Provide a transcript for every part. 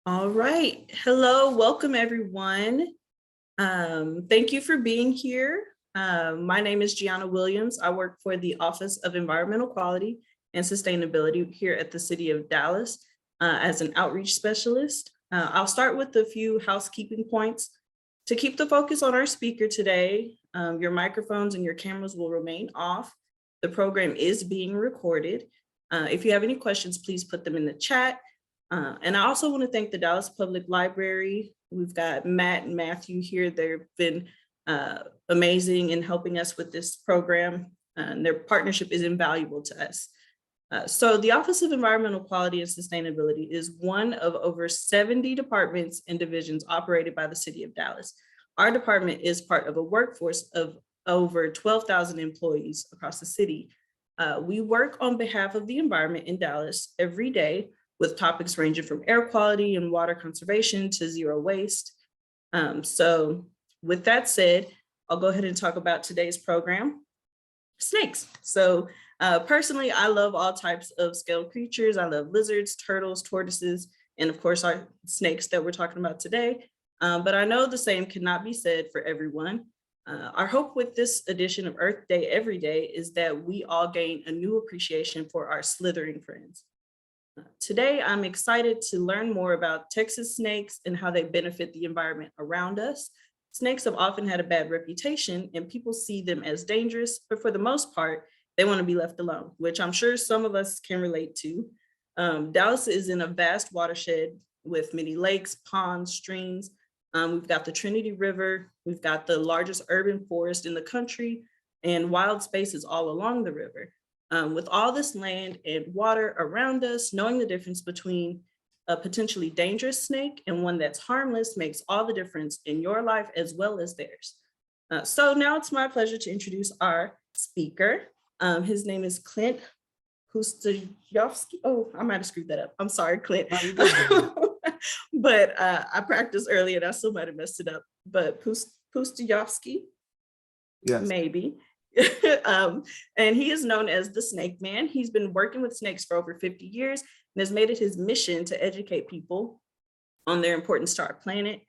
All right. Hello, welcome everyone. Thank you for being here. My name is Gianna Williams. I work for the Office of Environmental Quality and Sustainability here at the City of Dallas as an outreach specialist. I'll start with a few housekeeping points. To keep the focus on our speaker today, your microphones and your cameras will remain off. The program is being recorded. If you have any questions, please put them in the chat. And I also want to thank the Dallas Public Library. We've got Matt and Matthew here. They've been amazing in helping us with this program, and their partnership is invaluable to us. So the Office of Environmental Quality and Sustainability is one of over 70 departments and divisions operated by the City of Dallas. Our department is part of a workforce of over 12,000 employees across the city. We work on behalf of the environment in Dallas every day, with topics ranging from air quality and water conservation to zero waste. So with that said, I'll go ahead and talk about today's program, snakes. So personally, I love all types of scaled creatures. I love lizards, turtles, tortoises, and of course our snakes that we're talking about today. But I know the same cannot be said for everyone. Our hope with this edition of Earth Day Every Day is that we all gain a new appreciation for our slithering friends. Today, I'm excited to learn more about Texas snakes and how they benefit the environment around us. Snakes have often had a bad reputation and people see them as dangerous, but for the most part, they want to be left alone, which I'm sure some of us can relate to. Dallas is in a vast watershed with many lakes, ponds, streams. We've got the Trinity River, we've got the largest urban forest in the country, and wild spaces all along the river. With all this land and water around us, knowing the difference between a potentially dangerous snake and one that's harmless makes all the difference in your life as well as theirs. So now it's my pleasure to introduce our speaker. His name is Clint Pustojovsky. Oh, I might have screwed that up. I'm sorry, Clint. But I practiced early and I still might have messed it up. But Pustojovsky, Yes. maybe. And he is known as the Snake Man. He's been working with snakes for over 50 years and has made it his mission to educate people on their importance to our planet.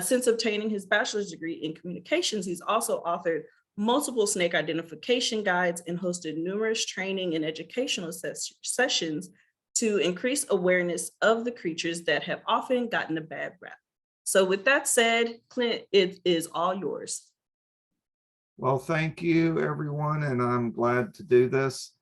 Since obtaining his bachelor's degree in communications, he's also authored multiple snake identification guides and hosted numerous training and educational sessions to increase awareness of the creatures that have often gotten a bad rap. So with that said, Clint, it is all yours. Well, thank you, everyone, and I'm glad to do this.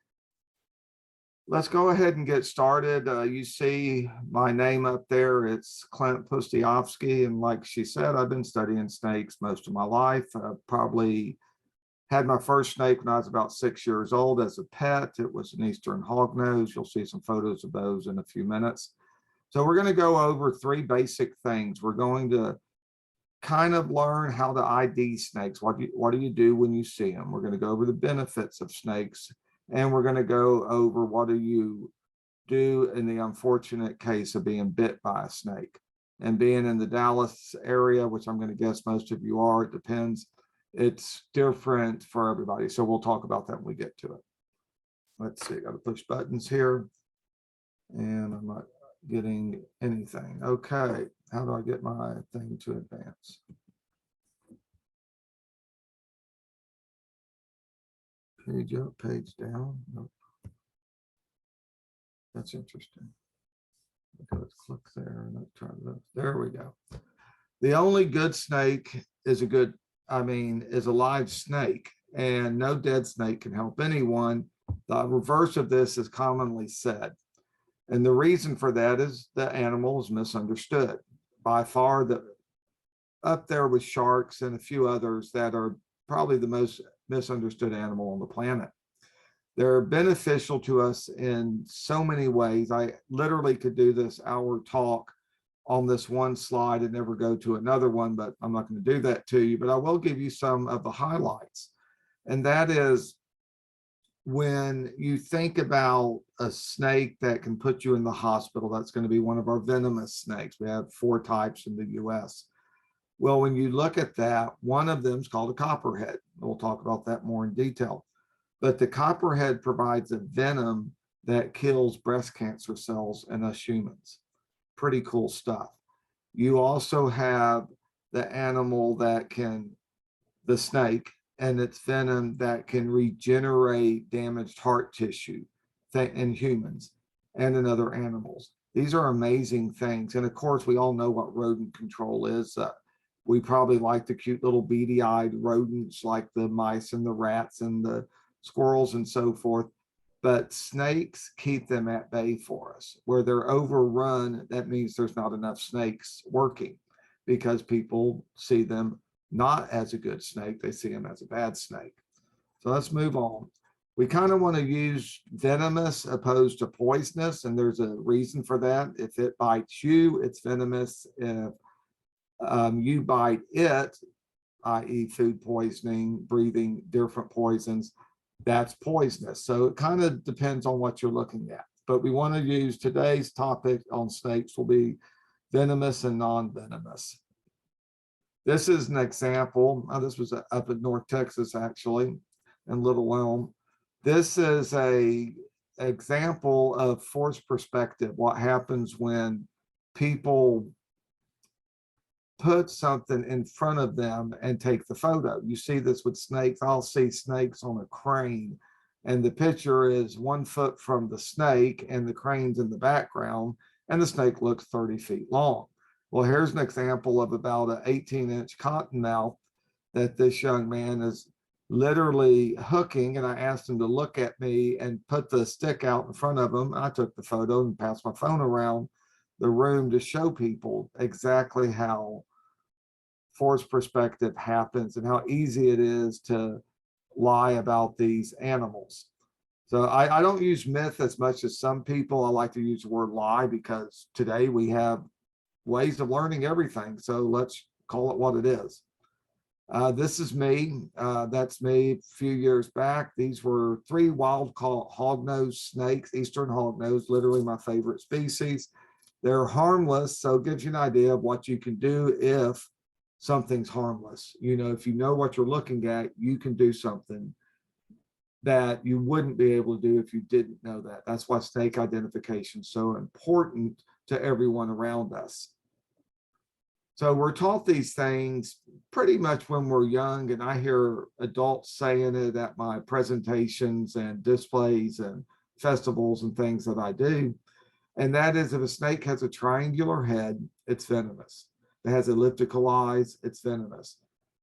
Let's go ahead and get started. You see my name up there. It's Clint Pustojovsky, and like she said, I've been studying snakes most of my life. I probably had my first snake when I was about 6 years old as a pet. It was an Eastern hognose. You'll see some photos of those in a few minutes. So we're going to go over three basic things. We're going to kind of learn how to ID snakes. What do you do when you see them? We're going to go over the benefits of snakes, and we're going to go over what do you do in the unfortunate case of being bit by a snake. And being in the Dallas area, which I'm going to guess most of you are, it depends. It's different for everybody. So we'll talk about that when we get to it. Let's see, got to push buttons here. And I'm not getting anything. Okay, how do I get my thing to advance? Page up, page down. Nope. That's interesting. Okay, let's click there and let's try this. There we go. The only good snake is is a live snake, and no dead snake can help anyone. The reverse of this is commonly said. And the reason for that is the animal is misunderstood. By far, up there with sharks and a few others that are probably the most misunderstood animal on the planet. They're beneficial to us in so many ways. I literally could do this hour talk on this one slide and never go to another one, but I'm not going to do that to you. But I will give you some of the highlights. And that is, when you think about a snake that can put you in the hospital, that's going to be one of our venomous snakes. We have 4 types in the US. Well, when you look at that, one of them is called a copperhead. We'll talk about that more in detail. But the copperhead provides a venom that kills breast cancer cells in us humans. Pretty cool stuff. You also have the animal that can, the snake, and its venom that can regenerate damaged heart tissue in humans and in other animals. These are amazing things. And of course, we all know what rodent control is. We probably like the cute little beady-eyed rodents like the mice and the rats and the squirrels and so forth. But snakes keep them at bay for us. Where they're overrun, that means there's not enough snakes working because people see them not as a good snake, they see them as a bad snake. So let's move on. We kind of want to use venomous opposed to poisonous, and there's a reason for that. If it bites you, it's venomous. If you bite it, i.e. food poisoning, breathing different poisons, that's poisonous. So it kind of depends on what you're looking at. But we want to use today's topic on snakes will be venomous and non-venomous. This is an example. This was up in North Texas, actually, in Little Elm. This is a example of forced perspective. What happens when people put something in front of them and take the photo. You see this with snakes. I'll see snakes on a crane, and the picture is 1 foot from the snake and the crane's in the background, and the snake looks 30 feet long. Well, here's an example of about an 18-inch cottonmouth that this young man is literally hooking, and I asked him to look at me and put the stick out in front of him. I took the photo and passed my phone around the room to show people exactly how forced perspective happens and how easy it is to lie about these animals. So I don't use myth as much as some people. I like to use the word lie because today we have ways of learning everything. So let's call it what it is. This is me. That's me a few years back. These were 3 wild caught hognose snakes, eastern hognose, literally my favorite species. They're harmless, so it gives you an idea of what you can do if something's harmless. You know, if you know what you're looking at, you can do something that you wouldn't be able to do if you didn't know that. That's why snake identification is so important to everyone around us. So we're taught these things pretty much when we're young, and I hear adults saying it at my presentations and displays and festivals and things that I do. And that is, if a snake has a triangular head, it's venomous. If it has elliptical eyes, it's venomous.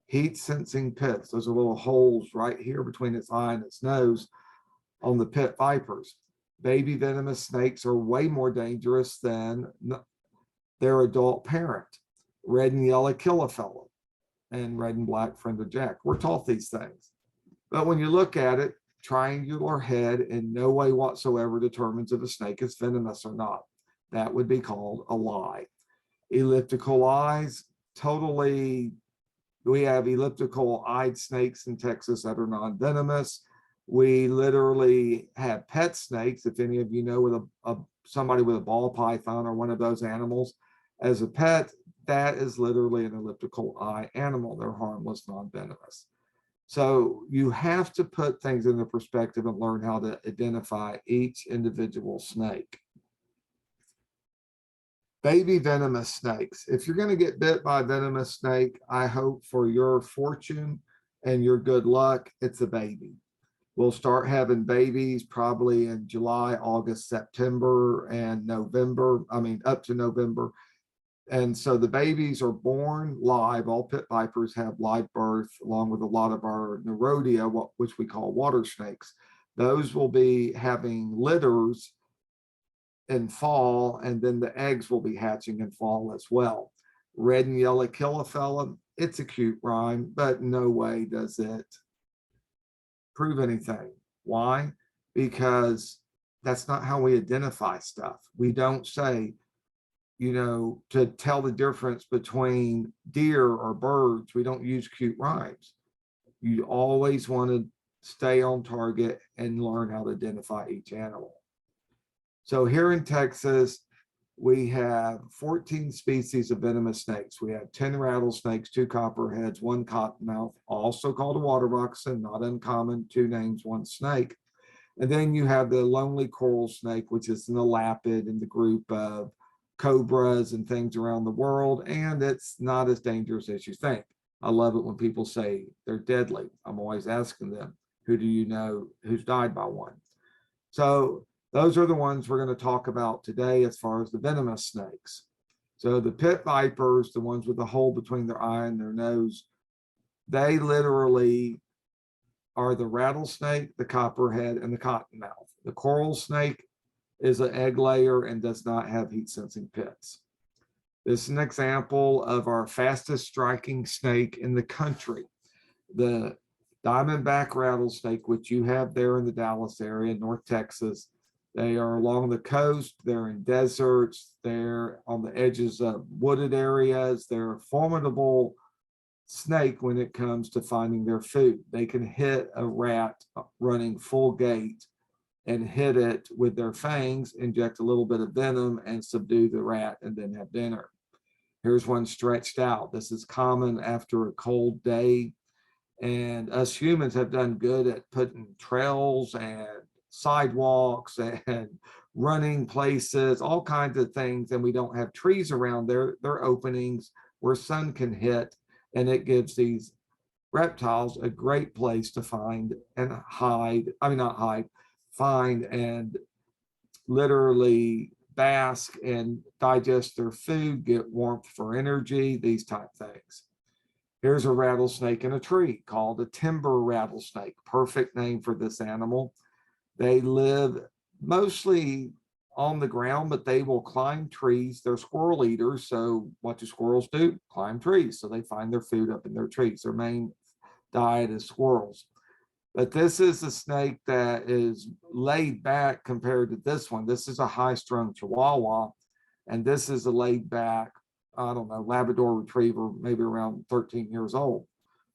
Heat sensing pits, those are little holes right here between its eye and its nose on the pit vipers. Baby venomous snakes are way more dangerous than their adult parent. Red and yellow kill a fellow, and red and black friend of Jack. We're taught these things. But when you look at it, triangular head in no way whatsoever determines if a snake is venomous or not. That would be called a lie. Elliptical eyes, totally, we have elliptical eyed snakes in Texas that are non-venomous. We literally have pet snakes. If any of you know with somebody with a ball python or one of those animals as a pet, that is literally an elliptical eye animal. They're harmless, non-venomous. So you have to put things into perspective and learn how to identify each individual snake. Baby venomous snakes. If you're going to get bit by a venomous snake, I hope for your fortune and your good luck, it's a baby. We'll start having babies probably in July, August, September, and November. I mean, up to November. And so the babies are born live. All pit vipers have live birth, along with a lot of our Nerodia, which we call water snakes. Those will be having litters in fall, and then the eggs will be hatching in fall as well. Red and yellow kill a fella. It's a cute rhyme, but no way does it prove anything. Why? Because that's not how we identify stuff. We don't say, you know, to tell the difference between deer or birds, we don't use cute rhymes. You always want to stay on target and learn how to identify each animal. So here in Texas, we have 14 species of venomous snakes. We have 10 rattlesnakes, 2 copperheads, 1 cottonmouth, also called a water moccasin, not uncommon, 2 names, 1 snake. And then you have the lonely coral snake, which is an elapid in the group of cobras and things around the world, and it's not as dangerous as you think. I love it when people say they're deadly. I'm always asking them, who do you know who's died by one? So those are the ones we're going to talk about today as far as the venomous snakes. So the pit vipers, the ones with the hole between their eye and their nose, they literally are the rattlesnake, the copperhead, and the cottonmouth. The coral snake is an egg layer and does not have heat sensing pits. This is an example of our fastest striking snake in the country. The diamondback rattlesnake, which you have there in the Dallas area, North Texas. They are along the coast, they're in deserts, they're on the edges of wooded areas. They're a formidable snake when it comes to finding their food. They can hit a rat running full gait and hit it with their fangs, inject a little bit of venom and subdue the rat and then have dinner. Here's one stretched out. This is common after a cold day. And us humans have done good at putting trails and sidewalks and running places, all kinds of things. And we don't have trees around there. They're openings where sun can hit, and it gives these reptiles a great place to find and hide. I mean, not hide, find and literally bask and digest their food, get warmth for energy, these type things. Here's a rattlesnake in a tree called a timber rattlesnake. Perfect name for this animal. They live mostly on the ground, but they will climb trees. They're squirrel eaters. So what do squirrels do? Climb trees. So they find their food up in their trees. Their main diet is squirrels. But this is a snake that is laid back compared to this one. This is a high-strung Chihuahua, and this is a laid back, I don't know, Labrador Retriever, maybe around 13 years old.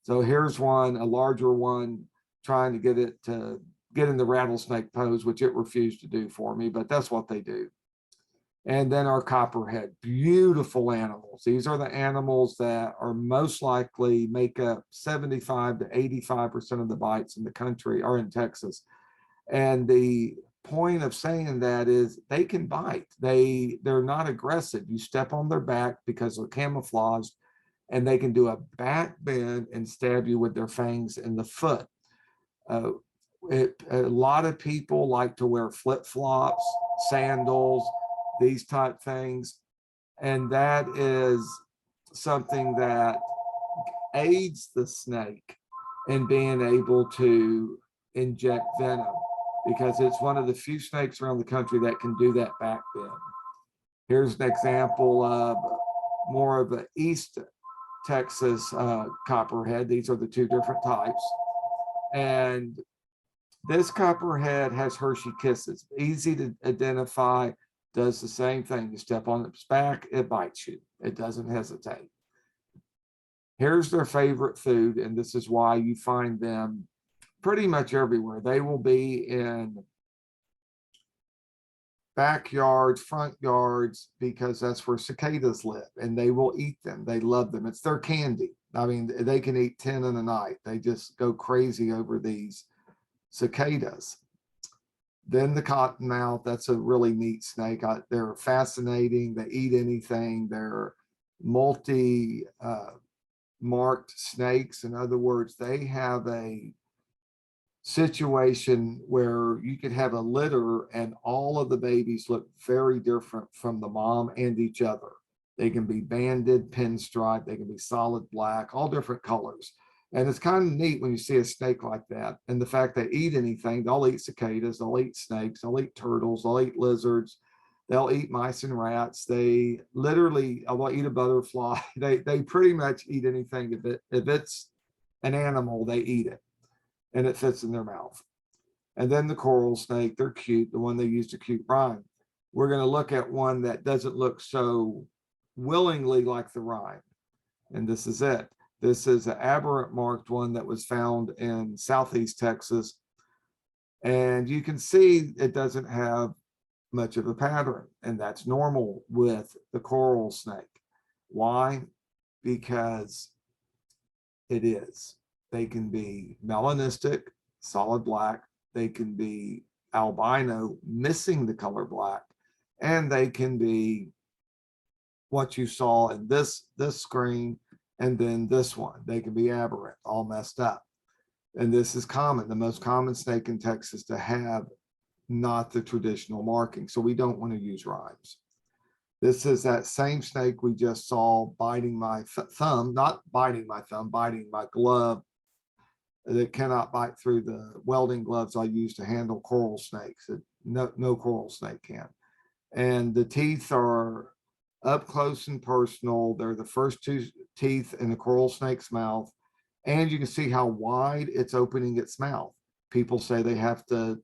So here's one, a larger one, trying to get it to get in the rattlesnake pose, which it refused to do for me, but that's what they do. And then our copperhead, beautiful animals. These are the animals that are most likely make up 75 to 85% of the bites in the country or in Texas. And the point of saying that is they can bite. They're not aggressive. You step on their back because they're camouflaged, and they can do a back bend and stab you with their fangs in the foot. A lot of people like to wear flip-flops, sandals, these type things, and that is something that aids the snake in being able to inject venom, because it's one of the few snakes around the country that can do that back bend. Here's an example of more of an East Texas copperhead. These are the two different types. And this copperhead has Hershey kisses, easy to identify, does the same thing. You step on its back, it bites you. It doesn't hesitate. Here's their favorite food, and this is why you find them pretty much everywhere. They will be in backyards, front yards, because that's where cicadas live, and they will eat them. They love them. It's their candy. I mean, they can eat 10 in a night. They just go crazy over these cicadas. Then the cottonmouth, that's a really neat snake. They're fascinating. They eat anything. They're multi marked snakes. In other words, they have a situation where you could have a litter and all of the babies look very different from the mom and each other. They can be banded, pinstripe, they can be solid black, all different colors. And it's kind of neat when you see a snake like that. And the fact they eat anything, they'll eat cicadas, they'll eat snakes, they'll eat turtles, they'll eat lizards, they'll eat mice and rats. They literally will eat a butterfly. They pretty much eat anything. If it's an animal, they eat it, and it fits in their mouth. And then the coral snake, they're cute, the one they use to cute rhyme. We're going to look at one that doesn't look so willingly like the rhyme. And this is it. This is an aberrant marked one that was found in Southeast Texas. And you can see it doesn't have much of a pattern, and that's normal with the coral snake. Why? Because it is. They can be melanistic, solid black. They can be albino, missing the color black, and they can be what you saw in this screen and then this one. They can be aberrant, all messed up. And this is common, the most common snake in Texas to have not the traditional marking. So we don't want to use rhymes. This is that same snake we just saw biting my thumb, not biting my thumb, biting my glove that cannot bite through the welding gloves I use to handle coral snakes. No coral snake can. And the teeth are up close and personal. They're the first two teeth in the coral snake's mouth. And you can see how wide it's opening its mouth. People say they have to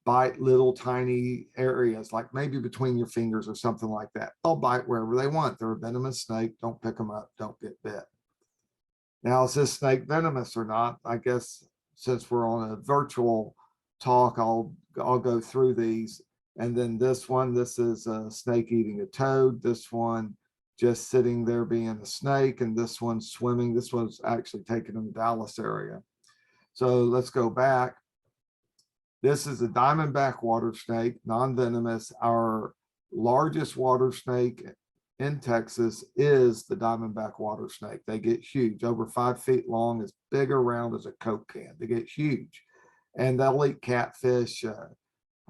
bite little tiny areas, like maybe between your fingers or something like that. They'll bite wherever they want. They're a venomous snake. Don't pick them up. Don't get bit. Now, is this snake venomous or not? I guess since we're on a virtual talk, I'll go through these. And then this one, this is a snake eating a toad. This one just sitting there being a snake, and this one swimming. This one's actually taken in the Dallas area. So let's go back. This is a diamondback water snake, non-venomous. Our largest water snake in Texas is the diamondback water snake. They get huge, over 5 feet long, as big around as a Coke can. They get huge, and they'll eat catfish.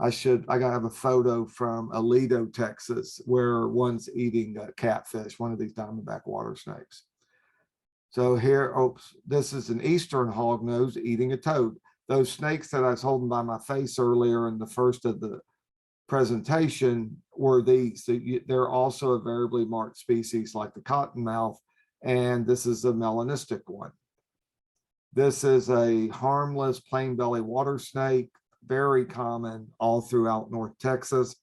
I gotta have a photo from Aledo, Texas, where one's eating catfish, one of these diamondback water snakes. So here, this is an eastern hognose eating a toad. Those snakes that I was holding by my face earlier in the first of the presentation were these. They're also a variably marked species like the cottonmouth, and this is a melanistic one. This is a harmless plain belly water snake, very common all throughout North Texas.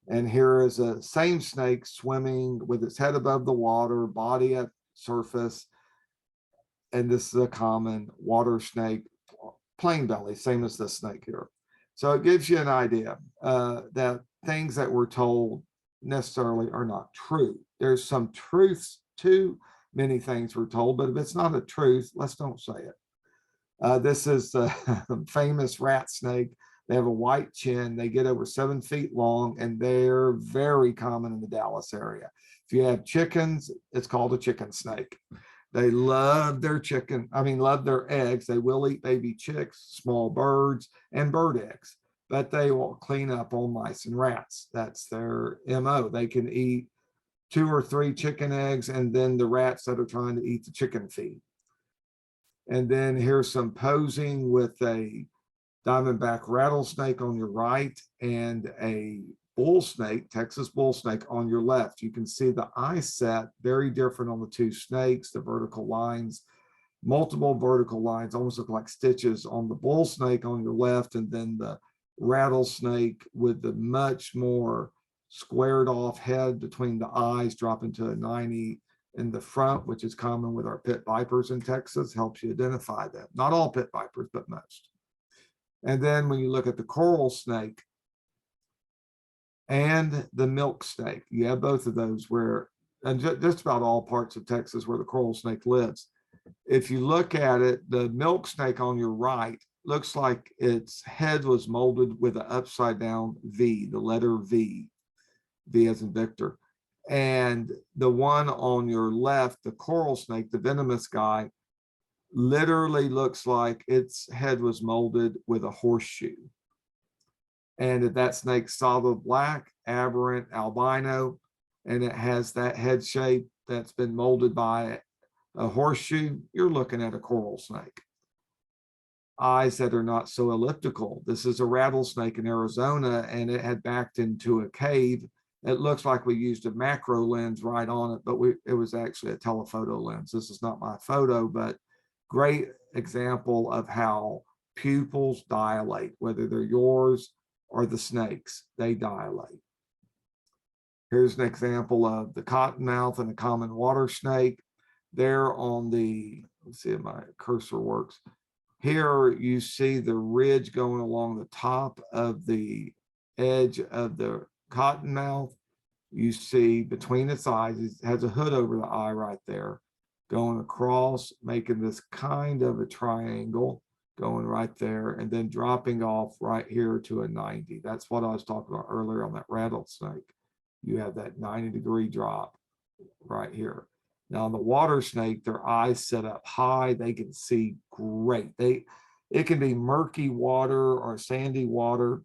And here is a same snake swimming with its head above the water, body at surface. And this is a common water snake, plain belly, same as this snake here. So it gives you an idea that things that we're told necessarily are not true. There's some truths to many things we're told, but if it's not a truth, let's don't say it. This is the famous rat snake. They have a white chin. They get over 7 feet long, and they're very common in the Dallas area. If you have chickens, it's called a chicken snake. They love their love their eggs. They will eat baby chicks, small birds, and bird eggs, but they will clean up on mice and rats. That's their MO. They can eat 2 or 3 chicken eggs, and then the rats that are trying to eat the chicken feed. And then here's some posing with a diamondback rattlesnake on your right and a bull snake, Texas bull snake, on your left. You can see the eye set very different on the two snakes, the vertical lines, multiple vertical lines, almost look like stitches on the bull snake on your left, and then the rattlesnake with the much more squared off head between the eyes, dropping to a 90 in the front, which is common with our pit vipers in Texas, helps you identify them. Not all pit vipers, but most. And then when you look at the coral snake and the milk snake, you have both of those where, and just about all parts of Texas where the coral snake lives. If you look at it, the milk snake on your right looks like its head was molded with an upside down V, the letter V, V as in Victor. And the one on your left, the coral snake, the venomous guy, literally looks like its head was molded with a horseshoe. And if that snake's solid black, aberrant, albino, and it has that head shape that's been molded by a horseshoe, you're looking at a coral snake. Eyes that are not so elliptical. This is a rattlesnake in Arizona, and it had backed into a cave. It looks like we used a macro lens right on it, but it was actually a telephoto lens. This is not my photo, but great example of how pupils dilate, whether they're yours or the snake's, they dilate. Here's an example of the cottonmouth and a common water snake. There on the, let's see if my cursor works. Here you see the ridge going along the top of the edge of the cottonmouth. You see between its eyes, it has a hood over the eye right there, going across, making this kind of a triangle, going right there, and then dropping off right here to a 90. That's what I was talking about earlier on that rattlesnake. You have that 90-degree drop right here. Now, the water snake, their eyes set up high, they can see great. It can be murky water or sandy water,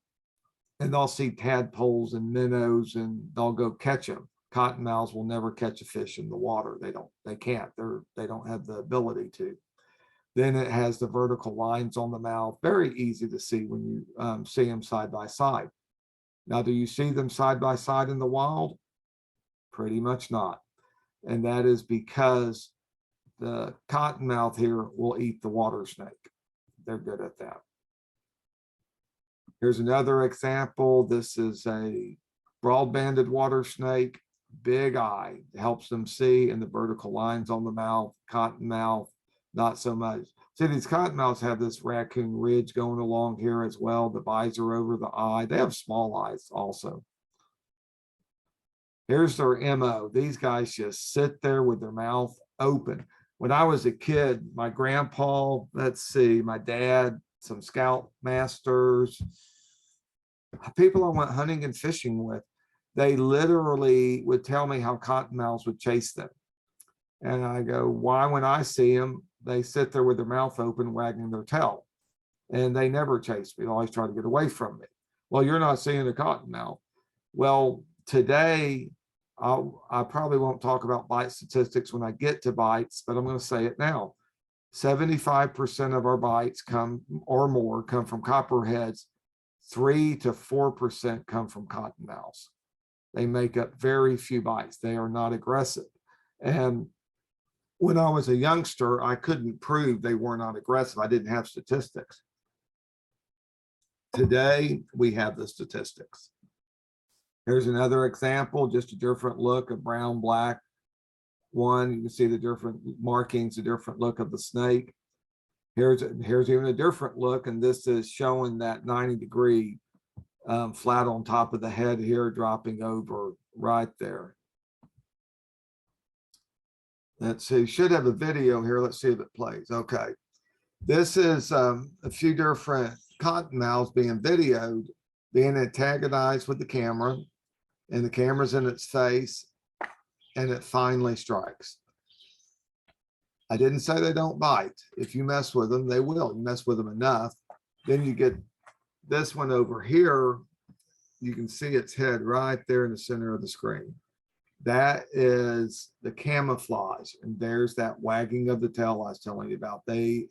and they'll see tadpoles and minnows and they'll go catch them. Cottonmouths will never catch a fish in the water. They can't. They don't have the ability to. Then it has the vertical lines on the mouth. Very easy to see when you see them side by side. Now, do you see them side by side in the wild? Pretty much not. And that is because the cottonmouth here will eat the water snake. They're good at that. Here's another example. This is a broad-banded water snake, big eye, helps them see, and the vertical lines on the mouth. Cottonmouth, not so much. See, these cottonmouths have this raccoon ridge going along here as well. The visor over the eye. They have small eyes also. Here's their MO. These guys just sit there with their mouth open. When I was a kid, my grandpa, let's see, my dad, some scout masters, people I went hunting and fishing with, they literally would tell me how cottonmouths would chase them. And I go, why, when I see them, they sit there with their mouth open, wagging their tail. And they never chase me. They always try to get away from me. Well, you're not seeing a cottonmouth. Well, today, I probably won't talk about bite statistics when I get to bites, but I'm going to say it now. 75% of our bites come or more come from copperheads. 3 to 4% come from cottonmouths. They make up very few bites. They are not aggressive. And when I was a youngster, I couldn't prove they were not aggressive. I didn't have statistics. Today, we have the statistics. Here's another example, just a different look of brown, black one. You can see the different markings, the different look of the snake. Here's even a different look, and this is showing that 90-degree flat on top of the head here, dropping over right there. Let's see, should have a video here. Let's see if it plays. Okay. This is a few different cottonmouths being videoed, being antagonized with the camera, and the camera's in its face, and it finally strikes. I didn't say they don't bite. If you mess with them, they will. You mess with them enough, then you get this one over here. You can see its head right there in the center of the screen. That is the camouflage, and there's that wagging of the tail I was telling you about. They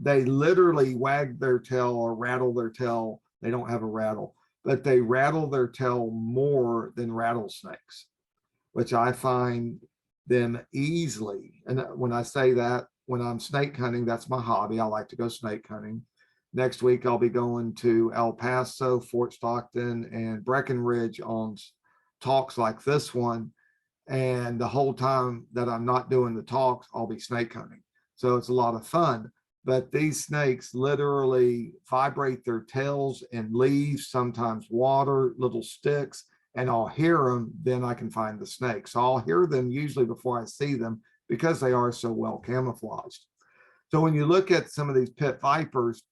literally wag their tail or rattle their tail. They don't have a rattle, but they rattle their tail more than rattlesnakes, which I find them easily. And when I say that, when I'm snake hunting, that's my hobby. I like to go snake hunting. Next week, I'll be going to El Paso, Fort Stockton, and Breckenridge on talks like this one. And the whole time that I'm not doing the talks, I'll be snake hunting. So it's a lot of fun. But these snakes literally vibrate their tails in leaves, sometimes water, little sticks, and I'll hear them, then I can find the snake. So I'll hear them usually before I see them because they are so well camouflaged. So when you look at some of these pit vipers,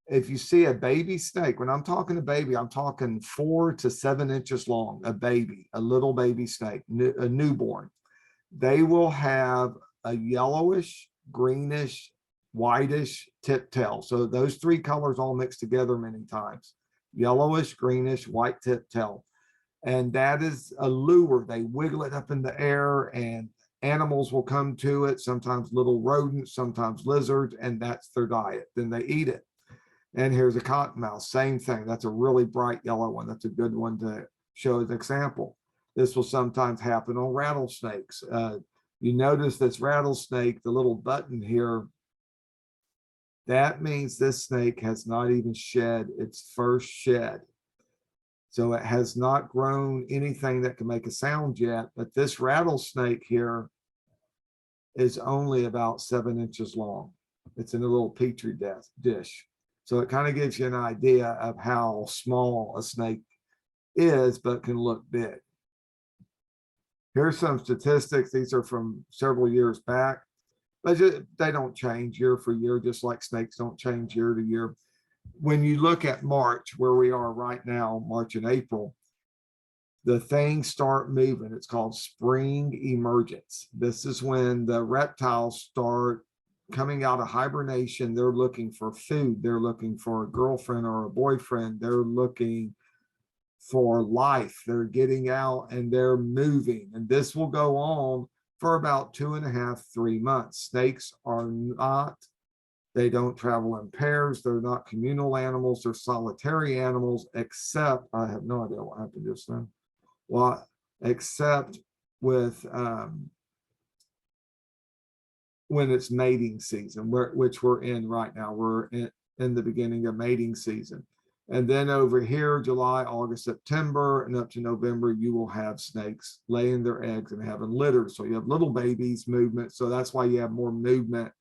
if you see a baby snake, when I'm talking a baby, I'm talking 4 to 7 inches long, a baby, a little baby snake, a newborn. They will have a yellowish, greenish, whitish tip tail. So those 3 colors all mixed together many times. Yellowish, greenish, white tip tail. And that is a lure. They wiggle it up in the air and animals will come to it, sometimes little rodents, sometimes lizards, and that's their diet. Then they eat it. And here's a cottonmouth, same thing. That's a really bright yellow one. That's a good one to show as an example. This will sometimes happen on rattlesnakes. You notice this rattlesnake, the little button here, that means this snake has not even shed its first shed. So it has not grown anything that can make a sound yet, but this rattlesnake here is only about 7 inches long. It's in a little petri dish. So it kind of gives you an idea of how small a snake is, but can look big. Here's some statistics. These are from several years back, but they don't change year for year, just like snakes don't change year to year. When you look at March, where we are right now, March and April, the things start moving. It's called spring emergence. This is when the reptiles start coming out of hibernation. They're looking for food. They're looking for a girlfriend or a boyfriend. They're looking for life. They're getting out and they're moving. And this will go on for about 2.5, 3 months. Snakes are not, they don't travel in pairs. They're not communal animals. They're solitary animals, except, I have no idea what happened just then. Well, except with when it's mating season, which we're in right now. We're in the beginning of mating season. And then over here, July, August, September, and up to November, you will have snakes laying their eggs and having litters. So you have little babies movement. So that's why you have more movement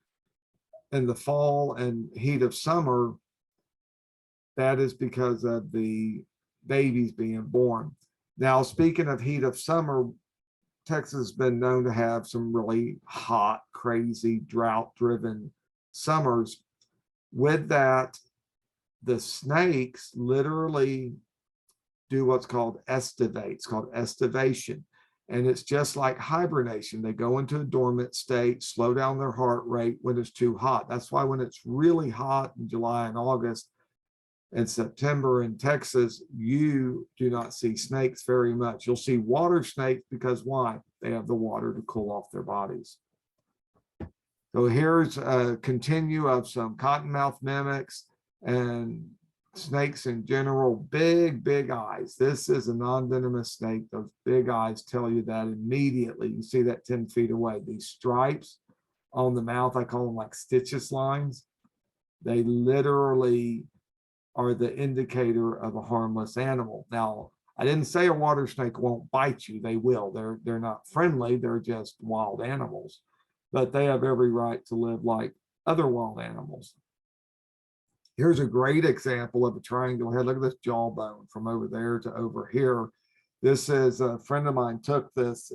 in the fall and heat of summer. That is because of the babies being born. Now, speaking of heat of summer, Texas has been known to have some really hot, crazy, drought-driven summers. With that, the snakes literally do what's called estivate. It's called estivation. And it's just like hibernation. They go into a dormant state, slow down their heart rate when it's too hot. That's why when it's really hot in July and August and September in Texas, you do not see snakes very much. You'll see water snakes because why? They have the water to cool off their bodies. So here's a continue of some cottonmouth mimics and snakes in general. Big, big eyes. This is a non-venomous snake. Those big eyes tell you that immediately. You see that 10 feet away. These stripes on the mouth, I call them like stitches lines. They literally are the indicator of a harmless animal. Now, I didn't say a water snake won't bite you. They will. They're not friendly. They're just wild animals, but they have every right to live like other wild animals. Here's a great example of a triangle head. Look at this jawbone from over there to over here. This is a friend of mine took this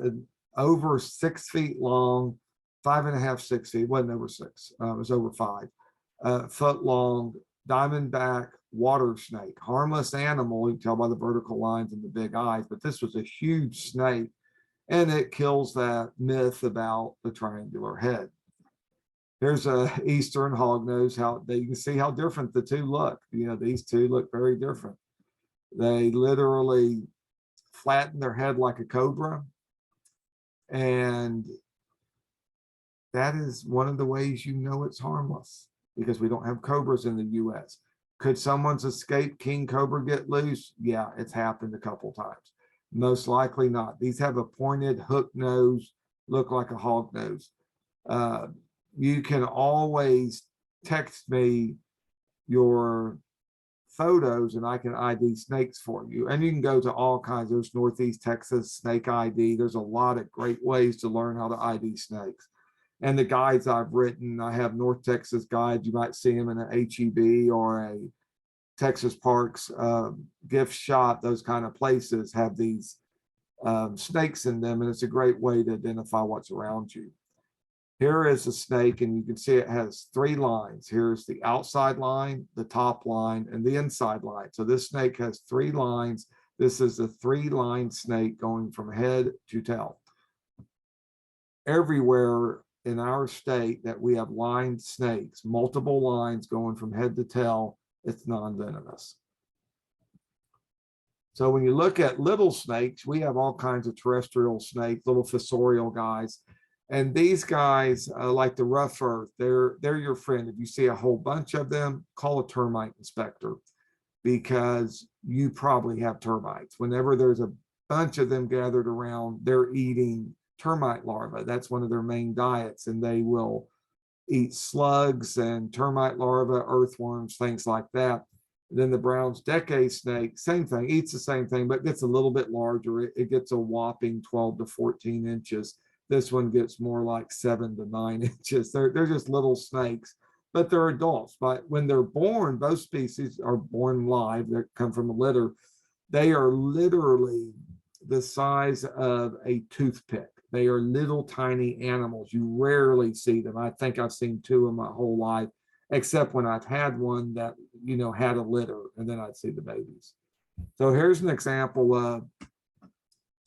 over 6 feet long, 5.5, 6 feet. It wasn't over 6. It was over 5 foot long, diamondback water snake, harmless animal. You can tell by the vertical lines and the big eyes, but this was a huge snake, and it kills that myth about the triangular head. Here's a Eastern hognose. How you can see how different the two look. You know, these two look very different. They literally flatten their head like a cobra, and that is one of the ways you know it's harmless, because we don't have cobras in the US. Could someone's escaped king cobra get loose? Yeah, it's happened a couple times. Most likely not. These have a pointed hook nose, look like a hog nose. You can always text me your photos and I can ID snakes for you. And you can go to all kinds. There's Northeast Texas Snake ID. There's a lot of great ways to learn how to ID snakes. And the guides I've written, I have North Texas guides. You might see them in an HEB or a Texas Parks gift shop. Those kind of places have these snakes in them, and it's a great way to identify what's around you. Here is a snake, and you can see it has 3 lines. Here's the outside line, the top line, and the inside line. So this snake has 3 lines. This is a 3-line snake going from head to tail. Everywhere in our state that we have lined snakes, multiple lines going from head to tail, it's non-venomous. So when you look at little snakes, we have all kinds of terrestrial snakes, little fossorial guys. And these guys, like the rough earth, they're your friend. If you see a whole bunch of them, call a termite inspector, because you probably have termites. Whenever there's a bunch of them gathered around, they're eating termite larvae. That's one of their main diets, and they will eat slugs and termite larvae, earthworms, things like that. Then the Brown's decade snake, same thing, eats the same thing, but gets a little bit larger. It gets a whopping 12 to 14 inches. This one gets more like 7 to 9 inches. They're just little snakes, but they're adults. But when they're born, both species are born live, they come from a litter. They are literally the size of a toothpick. They are little tiny animals. You rarely see them. I think I've seen 2 in my whole life, except when I've had one that, you know, had a litter, and then I'd see the babies. So here's an example of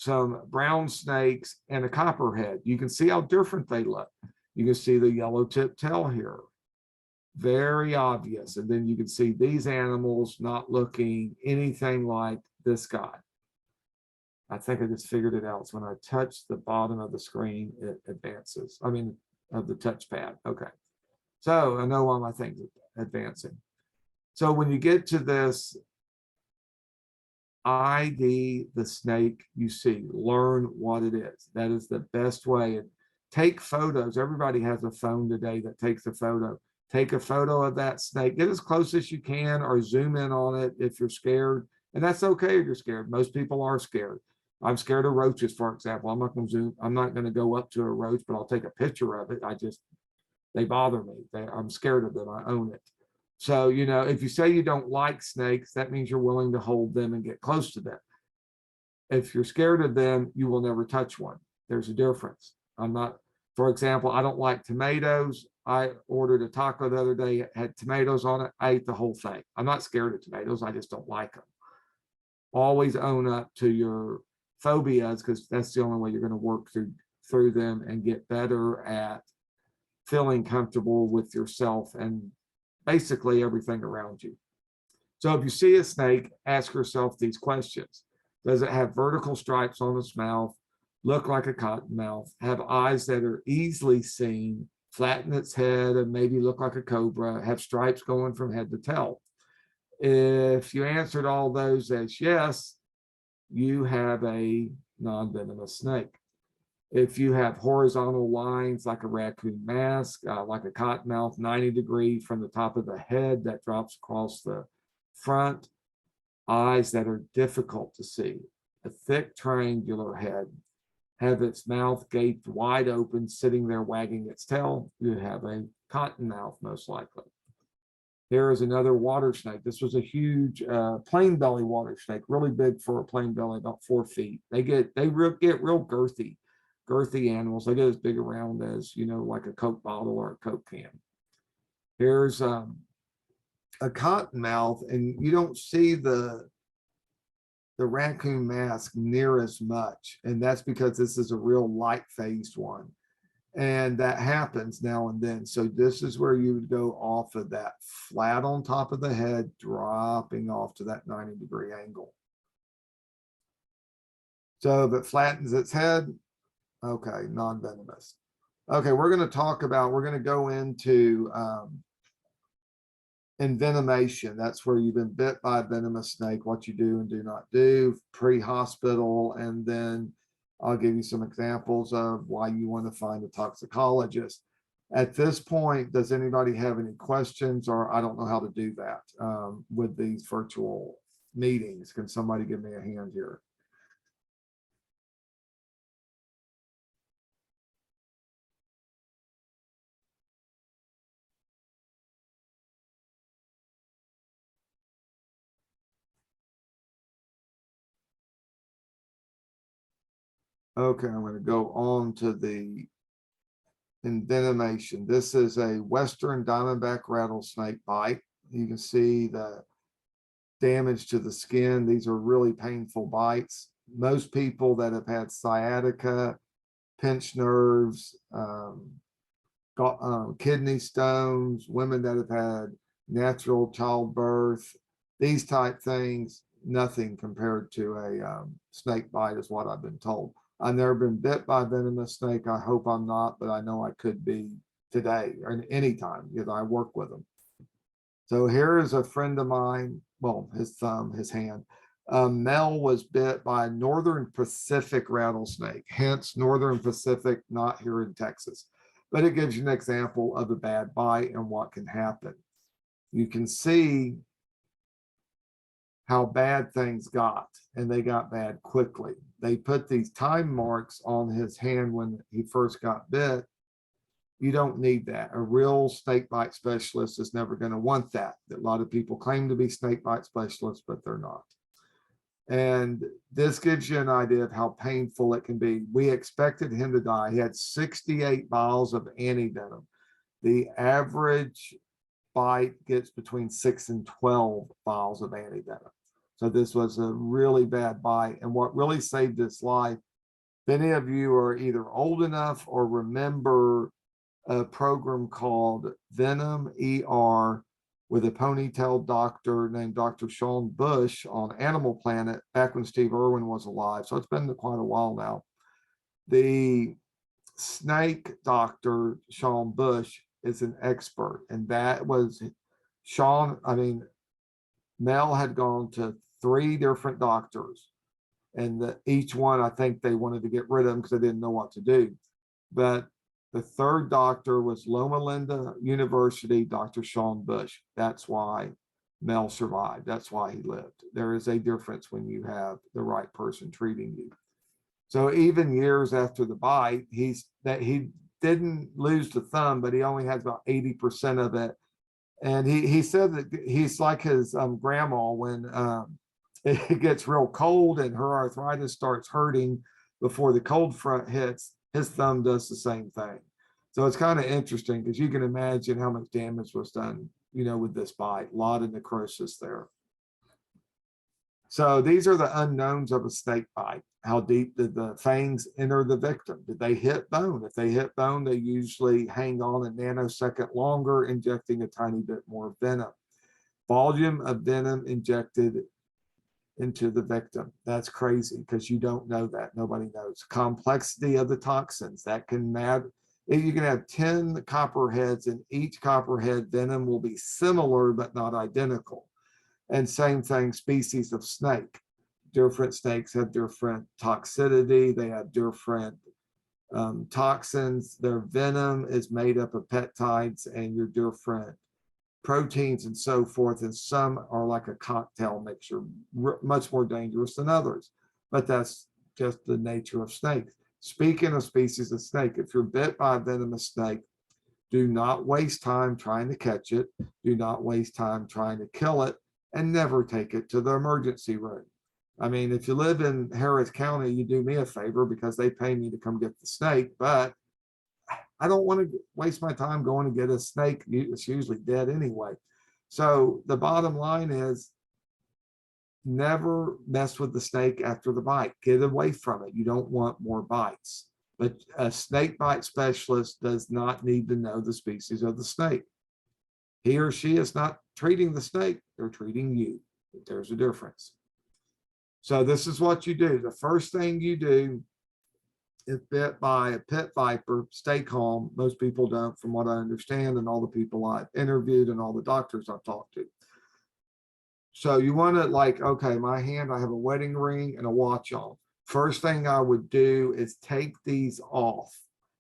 some brown snakes, and a copperhead. You can see how different they look. You can see the yellow tip tail here. Very obvious. And then you can see these animals not looking anything like this guy. I think I just figured it out. So when I touch the bottom of the screen, it advances. I mean, of the touchpad. Okay. So I know why my thing's advancing. So when you get to this ID the snake you see, learn what it is. That is the best way. And take photos. Everybody has a phone today that takes a photo. Take a photo of that snake. Get as close as you can or zoom in on it if you're scared. And that's okay if you're scared. Most people are scared. I'm scared of roaches, for example. I'm not going to zoom. I'm not going to go up to a roach, but I'll take a picture of it. They bother me. I'm scared of them. I own it. So, you know, if you say you don't like snakes, that means you're willing to hold them and get close to them. If you're scared of them, you will never touch one. There's a difference. For example, I don't like tomatoes. I ordered a taco the other day, it had tomatoes on it. I ate the whole thing. I'm not scared of tomatoes. I just don't like them. Always own up to your phobias, because that's the only way you're going to work through them and get better at feeling comfortable with yourself and basically everything around you. So if you see a snake, ask yourself these questions. Does it have vertical stripes on its mouth, look like a cottonmouth, have eyes that are easily seen, flatten its head and maybe look like a cobra, have stripes going from head to tail? If you answered all those as yes, you have a non-venomous snake. If you have horizontal lines like a raccoon mask, like a cottonmouth, 90-degree from the top of the head that drops across the front, eyes that are difficult to see, a thick triangular head, have its mouth gaped wide open, sitting there wagging its tail, you have a cottonmouth most likely. Here is another water snake. This was a huge plain belly water snake, really big for a plain belly, about 4 feet. They get real girthy animals. They get as big around as, you know, like a Coke bottle or a Coke can. Here's a cottonmouth, and you don't see the raccoon mask near as much, and that's because this is a real light-faced one. And that happens now and then. So this is where you would go off of that flat on top of the head, dropping off to that 90-degree angle. So if it flattens its head, okay, non-venomous. Okay, we're going to go into envenomation. That's where you've been bit by a venomous snake, what you do and do not do, pre-hospital, and then I'll give you some examples of why you want to find a toxicologist. At this point, does anybody have any questions? Or I don't know how to do that with these virtual meetings. Can somebody give me a hand here? Okay, I'm going to go on to the envenomation. This is a Western diamondback rattlesnake bite. You can see the damage to the skin. These are really painful bites. Most people that have had sciatica, pinched nerves, kidney stones, women that have had natural childbirth, these type things, nothing compared to a snake bite is what I've been told. I've never been bit by a venomous snake. I hope I'm not, but I know I could be today or anytime because I work with them. So here is a friend of mine, well, his hand. Mel was bit by a Northern Pacific rattlesnake, hence Northern Pacific, not here in Texas. But it gives you an example of a bad bite and what can happen. You can see how bad things got, and they got bad quickly. They put these time marks on his hand when he first got bit. You don't need that. A real snake bite specialist is never going to want that. A lot of people claim to be snake bite specialists, but they're not. And this gives you an idea of how painful it can be. We expected him to die. He had 68 vials of antivenom. The average bite gets between 6 and 12 vials of antivenom. So this was a really bad bite. And what really saved his life, if any of you are either old enough or remember a program called Venom ER with a ponytail doctor named Dr. Sean Bush on Animal Planet back when Steve Irwin was alive. So it's been quite a while now. The snake doctor, Sean Bush, is an expert. And that was Sean. I mean, Mel had gone to 3 different doctors, and each one, I think they wanted to get rid of him because they didn't know what to do. But the 3rd doctor was Loma Linda University, Dr. Sean Bush. That's why Mel survived. That's why he lived. There is a difference when you have the right person treating you. So even years after the bite, he didn't lose the thumb, but he only has about 80% of it. And he said that he's like his grandma when it gets real cold and her arthritis starts hurting before the cold front hits, his thumb does the same thing. So it's kind of interesting because you can imagine how much damage was done, with this bite. A lot of necrosis there. So these are the unknowns of a snake bite. How deep did the fangs enter the victim? Did they hit bone? If they hit bone, they usually hang on a nanosecond longer, injecting a tiny bit more venom. Volume of venom injected into the victim. That's crazy because you don't know that. Nobody knows. Complexity of the toxins that can matter. You can have 10 copperheads, and each copperhead venom will be similar but not identical. And same thing, species of snake. Different snakes have different toxicity. They have different toxins. Their venom is made up of peptides and your different proteins and so forth. And some are like a cocktail mixture, much more dangerous than others. But that's just the nature of snakes. Speaking of species of snake, if you're bit by a venomous snake, do not waste time trying to catch it. Do not waste time trying to kill it, and never take it to the emergency room. I mean, if you live in Harris County, you do me a favor because they pay me to come get the snake, but I don't want to waste my time going to get a snake. It's usually dead anyway. So the bottom line is never mess with the snake after the bite. Get away from it. You don't want more bites. But a snake bite specialist does not need to know the species of the snake. He or she is not treating the snake, they're treating you. There's a difference. So this is what you do. The first thing you do, if bit by a pit viper, stay calm. Most people don't, from what I understand, and all the people I've interviewed and all the doctors I've talked to. So you want to okay, my hand, I have a wedding ring and a watch on. First thing I would do is take these off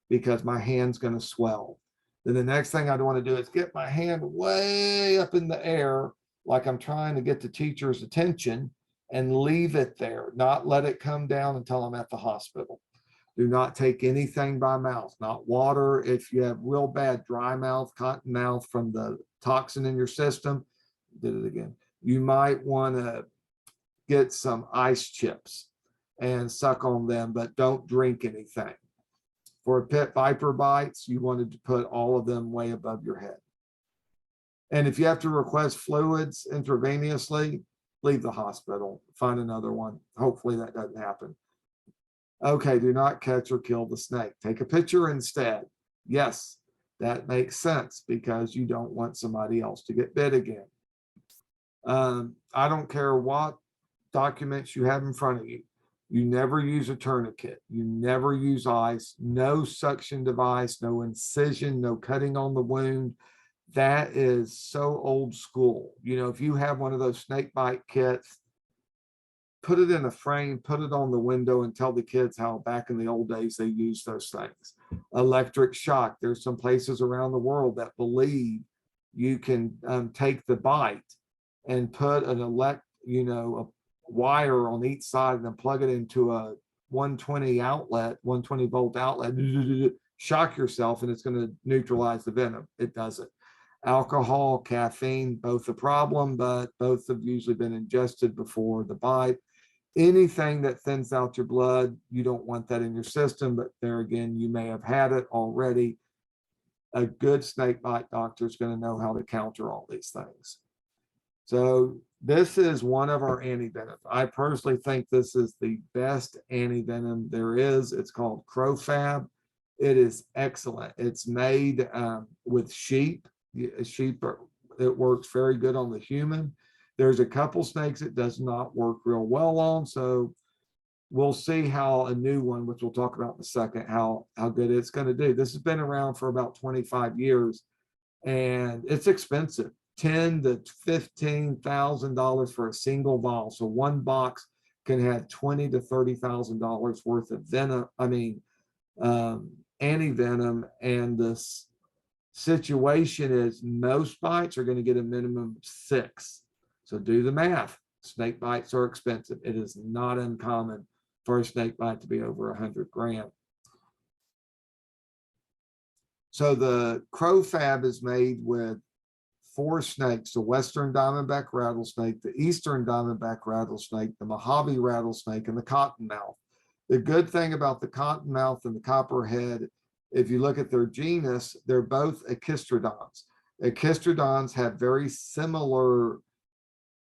because my hand's going to swell. Then the next thing I'd want to do is get my hand way up in the air, like I'm trying to get the teacher's attention, and leave it there, not let it come down until I'm at the hospital. Do not take anything by mouth, not water. If you have real bad dry mouth, cotton mouth from the toxin in your system, did it again. You might want to get some ice chips and suck on them, but don't drink anything. For pit viper bites, you wanted to put all of them way above your head. And if you have to request fluids intravenously, leave the hospital, find another one. Hopefully that doesn't happen. Okay, do not catch or kill the snake. Take a picture instead. Yes, that makes sense because you don't want somebody else to get bit again. I don't care what documents you have in front of you. You never use a tourniquet. You never use ice, no suction device, no incision, no cutting on the wound. That is so old school. If you have one of those snake bite kits, put it in a frame, put it on the window, and tell the kids how back in the old days they used those things. Electric shock. There's some places around the world that believe you can take the bite and put a wire on each side and then plug it into a 120 volt outlet, shock yourself, and it's going to neutralize the venom. It doesn't. Alcohol, caffeine, both a problem, but both have usually been ingested before the bite. Anything that thins out your blood, you don't want that in your system, but there again, you may have had it already. A good snake bite doctor is going to know how to counter all these things. So This is one of our antivenoms. I personally think this is the best antivenom there is. It's called CroFab. It is excellent. It's made with sheep. It works very good on the human. There's a couple snakes it does not work real well on. So we'll see how a new one, which we'll talk about in a second, how good it's going to do. This has been around for about 25 years and it's expensive. $10,000 to $15,000 for a single vial. So one box can have $20,000 to $30,000 worth of venom. Antivenom. And this situation is most bites are going to get a minimum of 6. So do the math. Snake bites are expensive. It is not uncommon for a snake bite to be over 100 grams. So the CroFab is made with 4 snakes: the Western Diamondback rattlesnake, the Eastern Diamondback rattlesnake, the Mojave rattlesnake, and the cottonmouth. The good thing about the cottonmouth and the copperhead, if you look at their genus, they're both echistrodons. Echistrodons have very similar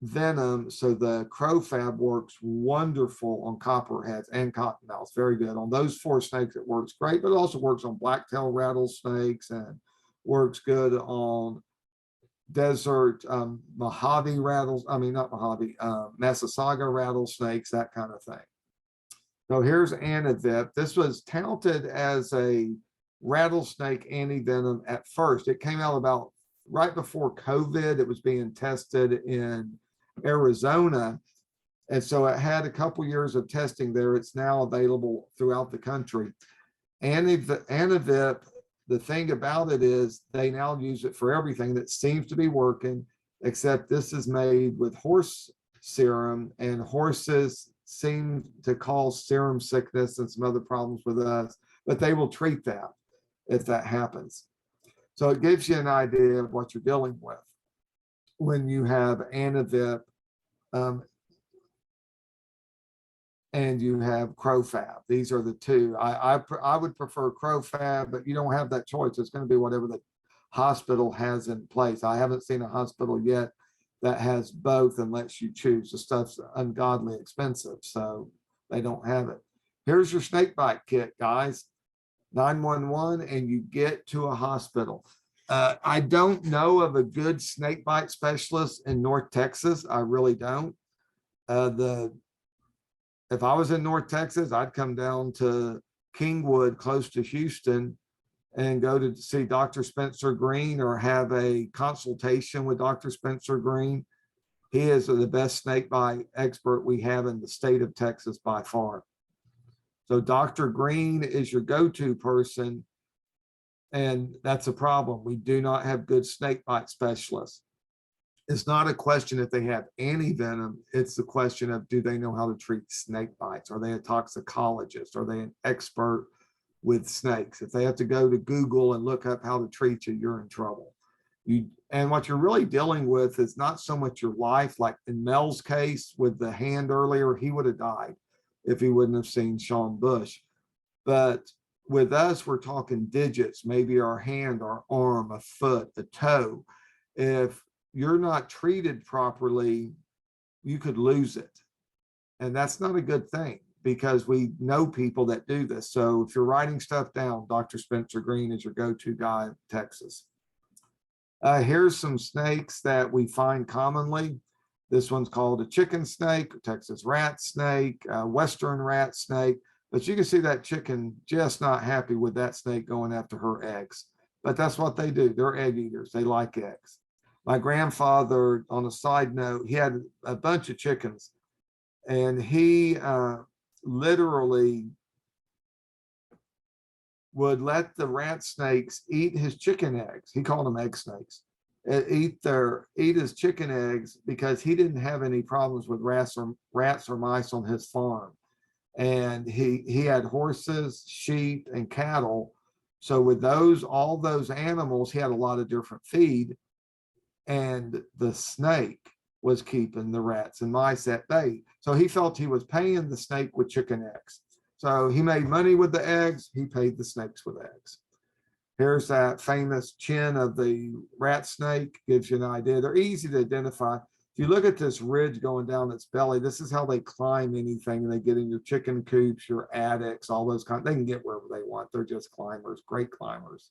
venom, so the CroFab works wonderful on copperheads and cottonmouths. Very good on those 4 snakes. It works great, but it also works on blacktail rattlesnakes and works good on desert Mojave rattles. Not Mojave, Massasauga rattlesnakes, that kind of thing. So here's Antivip. This was touted as a rattlesnake antivenom at first. It came out about right before COVID. It was being tested in Arizona. And so it had a couple years of testing there. It's now available throughout the country. Antivip, the thing about it is they now use it for everything. That seems to be working, except this is made with horse serum, and horses seem to cause serum sickness and some other problems with us, but they will treat that if that happens. So it gives you an idea of what you're dealing with when you have Antivip and you have CroFab. These are the two. I would prefer CroFab, but you don't have that choice. It's going to be whatever the hospital has in place. I haven't seen a hospital yet that has both and lets you choose. The stuff's ungodly expensive, so they don't have it. Here's your snake bite kit, guys. 911, and you get to a hospital. I don't know of a good snake bite specialist in North Texas. I really don't. If I was in North Texas, I'd come down to Kingwood, close to Houston, and go to see Dr. Spencer Green or have a consultation with Dr. Spencer Green. He is the best snake bite expert we have in the state of Texas by far. So Dr. Green is your go-to person, and that's a problem. We do not have good snake bite specialists. It's not a question if they have antivenom. It's the question of, do they know how to treat snake bites? Are they a toxicologist? Are they an expert with snakes? If they have to go to Google and look up how to treat you, you're in trouble. And what you're really dealing with is not so much your life. Like in Mel's case with the hand earlier, he would have died if he wouldn't have seen Sean Bush. But with us, we're talking digits, maybe our hand, our arm, a foot, a toe. If you're not treated properly, you could lose it. And that's not a good thing, because we know people that do this. So if you're writing stuff down, Dr. Spencer Green is your go-to guy in Texas. Here's some snakes that we find commonly. This one's called a chicken snake, Texas rat snake, Western rat snake. But you can see that chicken just not happy with that snake going after her eggs. But that's what they do. They're egg eaters. They like eggs. My grandfather, on a side note, he had a bunch of chickens, and he literally would let the rat snakes eat his chicken eggs. He called them egg snakes. Eat his chicken eggs because he didn't have any problems with rats or mice on his farm. And he had horses, sheep, and cattle. So with all those animals, he had a lot of different feed. And the snake was keeping the rats and mice at bay. So he felt he was paying the snake with chicken eggs. So he made money with the eggs. He paid the snakes with eggs. Here's that famous chin of the rat snake. Gives you an idea. They're easy to identify. If you look at this ridge going down its belly, this is how they climb anything, and they get in your chicken coops, your attics, all those they can get wherever they want. They're just climbers, great climbers.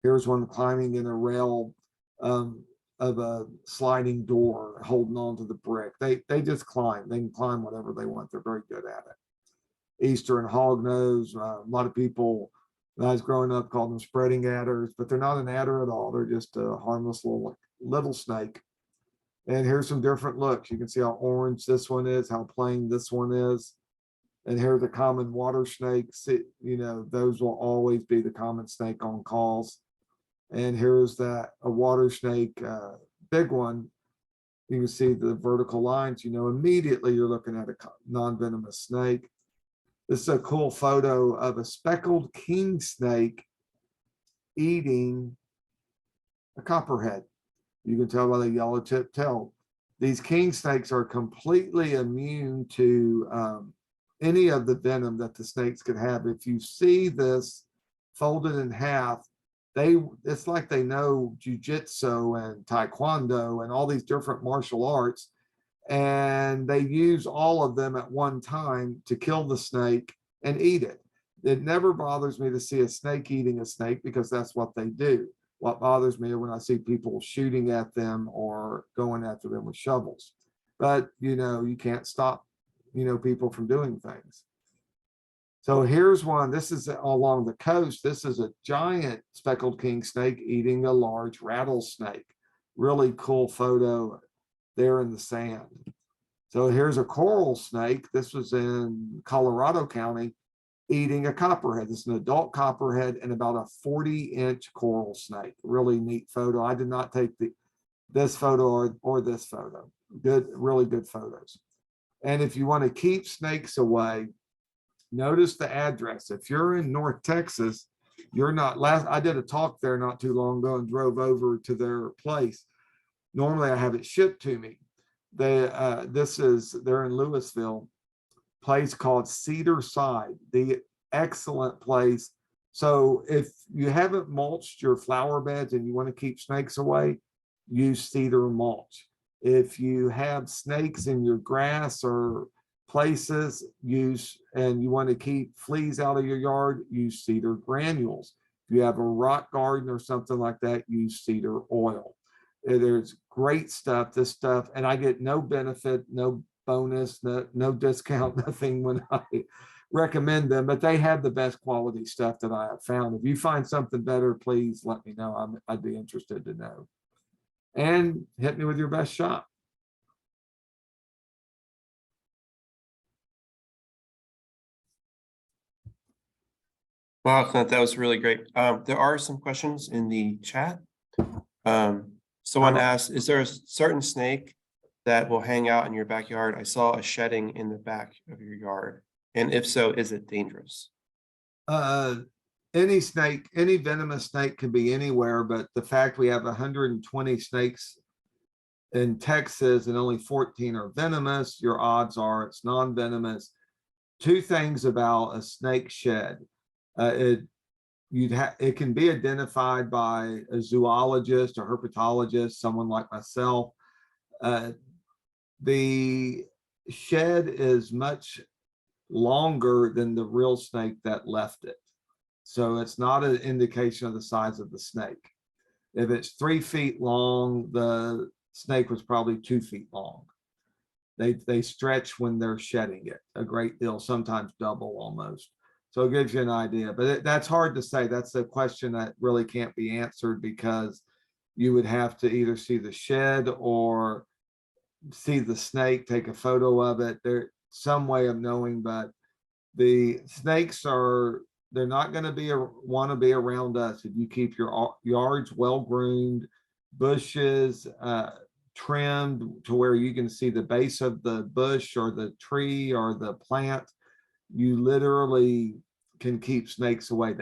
Here's one climbing in a rail of a sliding door, holding on to the brick. They just climb. They can climb whatever they want. They're very good at it. Eastern hognose. A lot of people, when I was growing up, called them spreading adders, but they're not an adder at all. They're just a harmless little snake. And here's some different looks. You can see how orange this one is, how plain this one is. And here are the common water snakes. You know, those will always be the common snake on calls. And here's a water snake, big one. You can see the vertical lines, you know, immediately you're looking at a non-venomous snake. This is a cool photo of a speckled king snake eating a copperhead. You can tell by the yellow tip tail. These king snakes are completely immune to any of the venom that the snakes could have. If you see this folded in half, it's like they know jujitsu and taekwondo and all these different martial arts, and they use all of them at one time to kill the snake and eat it. It never bothers me to see a snake eating a snake because that's what they do. What bothers me when I see people shooting at them or going after them with shovels. But, you know, you can't stop, you know, people from doing things. So here's one. This is along the coast. This is a giant speckled king snake eating a large rattlesnake. Really cool photo there in the sand. So here's a coral snake. This was in Colorado County, eating a copperhead. This is an adult copperhead and about a 40-inch coral snake. Really neat photo. I did not take this photo or this photo. Good, really good photos. And if you want to keep snakes away, notice the address. If you're in North Texas, you're not I did a talk there not too long ago and drove over to their place. Normally I have it shipped to me. They're in Louisville, place called Cedar Side, the excellent place. So if you haven't mulched your flower beds and you want to keep snakes away, use cedar mulch. If you have snakes in your grass or places, and you want to keep fleas out of your yard, use cedar granules. If you have a rock garden or something like that, use cedar oil. There's great stuff, this stuff, and I get no benefit, no bonus, no discount, nothing when I recommend them, but they have the best quality stuff that I have found. If you find something better, please let me know. I'd be interested to know. And hit me with your best shot. Wow, Clint, that was really great. There are some questions in the chat. Someone asked, is there a certain snake that will hang out in your backyard? I saw a shedding in the back of your yard. And if so, is it dangerous? Any snake, any venomous snake can be anywhere, but the fact we have 120 snakes in Texas and only 14 are venomous, your odds are it's non-venomous. Two things about a snake shed. It can be identified by a zoologist or herpetologist, someone like myself. The shed is much longer than the real snake that left it. So it's not an indication of the size of the snake. If it's 3 feet long, the snake was probably 2 feet long. They stretch when they're shedding it a great deal, sometimes double almost. So it gives you an idea, but that's hard to say. That's a question that really can't be answered because you would have to either see the shed or see the snake, take a photo of it. There's some way of knowing, but the snakes they're not going to want to be around us. If you keep your yards well groomed, bushes trimmed to where you can see the base of the bush or the tree or the plant, you literally can keep snakes away.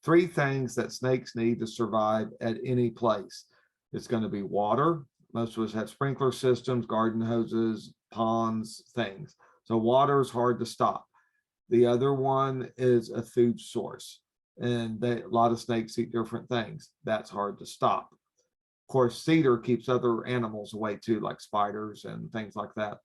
3 things that snakes need to survive at any place. It's going to be water. Most of us have sprinkler systems, garden hoses, ponds, things. So water is hard to stop. The other one is a food source. And a lot of snakes eat different things. That's hard to stop. Of course, cedar keeps other animals away too, like spiders and things like that.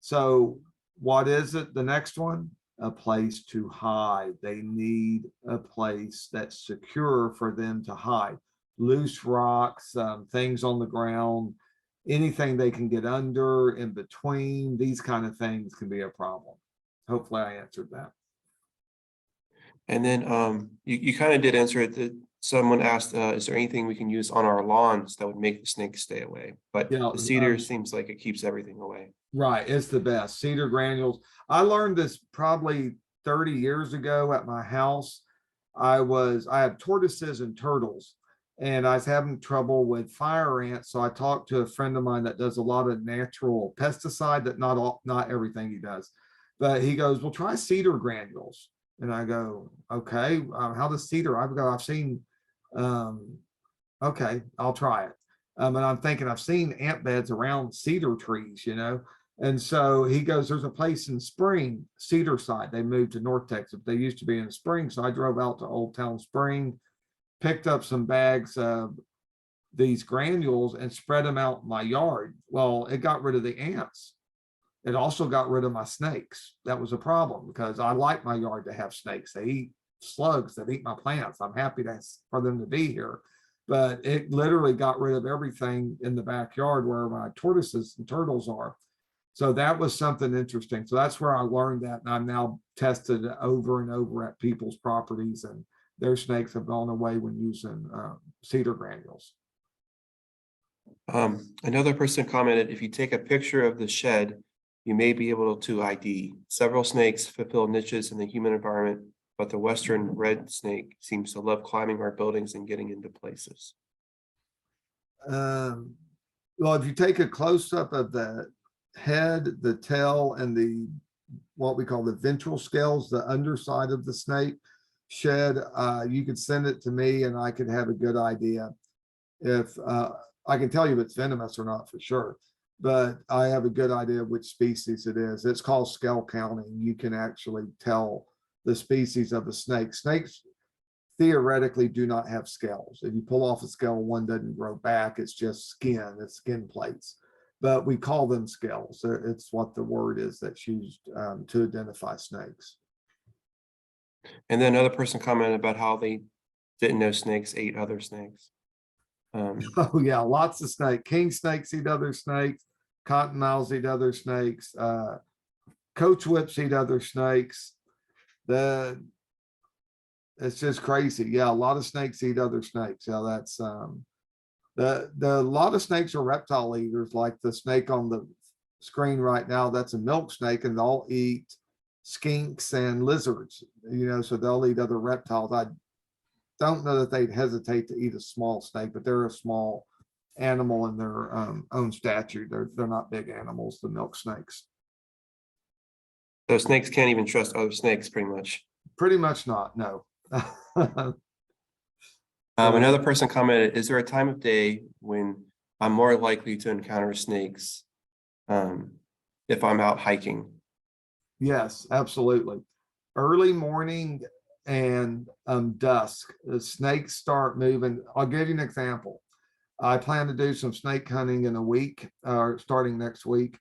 So what is it? The next one, a place to hide. They need a place that's secure for them to hide. Loose rocks, things on the ground, anything they can get under, in between, these kind of things can be a problem. Hopefully I answered that. And then you kind of did answer it, that someone asked, is there anything we can use on our lawns that would make the snakes stay away? But Yeah, the cedar seems like it keeps everything away. Right, it's the best. Cedar granules. I learned this probably 30 years ago at my house. I had tortoises and turtles, and I was having trouble with fire ants. So I talked to a friend of mine that does a lot of natural pesticide, that not everything he does, but he goes, well, try cedar granules. And I go, okay, how does cedar? I've seen, okay, I'll try it. And I'm thinking, I've seen ant beds around cedar trees, you know? And so he goes, there's a place in Spring, Cedar Side. They moved to North Texas. They used to be in Spring. So I drove out to Old Town Spring, picked up some bags of these granules and spread them out in my yard. Well, it got rid of the ants. It also got rid of my snakes. That was a problem because I like my yard to have snakes. They eat slugs that eat my plants. I'm happy for them to be here. But it literally got rid of everything in the backyard where my tortoises and turtles are. So that was something interesting. So that's where I learned that. And I've now tested it over and over at people's properties, and their snakes have gone away when using cedar granules. Another person commented, if you take a picture of the shed, you may be able to ID. Several snakes fulfill niches in the human environment, but the Western red snake seems to love climbing our buildings and getting into places. Well, if you take a close up of the head, the tail, and the what we call the ventral scales, the underside of the snake shed, you could send it to me and I could have a good idea if I can tell you if it's venomous or not for sure, but I have a good idea of which species it is. It's called scale counting. You can actually tell the species of the snake. Snakes theoretically do not have scales. If you pull off a scale, one doesn't grow back. It's just skin, it's skin plates. But we call them scales. It's what the word is that's used to identify snakes. And then another person commented about how they didn't know snakes ate other snakes. Oh yeah, lots of snakes. King snakes eat other snakes. Cottonmouths eat other snakes. Coach whips eat other snakes. It's just crazy. Yeah, a lot of snakes eat other snakes. Yeah, that's a lot of snakes are reptile eaters, like the snake on the screen right now. That's a milk snake, and they'll eat skinks and lizards, you know, so they'll eat other reptiles. I don't know that they'd hesitate to eat a small snake, but they're a small animal in their own stature. They're not big animals, the milk snakes. So snakes can't even trust other snakes, pretty much. Pretty much not, no. Another person commented, is there a time of day when I'm more likely to encounter snakes if I'm out hiking? Yes, absolutely. Early morning and dusk, the snakes start moving. I'll give you an example. I plan to do some snake hunting in a week, starting next week.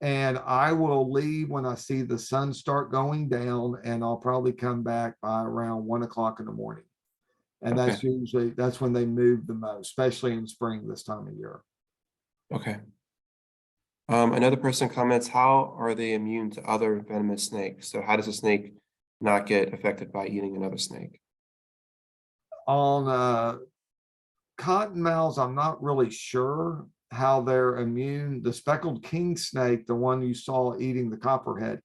And I will leave when I see the sun start going down, and I'll probably come back by around 1 o'clock in the morning. And that's usually, that's when they move the most, especially in spring this time of year. Okay. Another person comments, how are they immune to other venomous snakes? So how does a snake not get affected by eating another snake? On cottonmouths, I'm not really sure how they're immune. The speckled king snake, the one you saw eating the copperhead,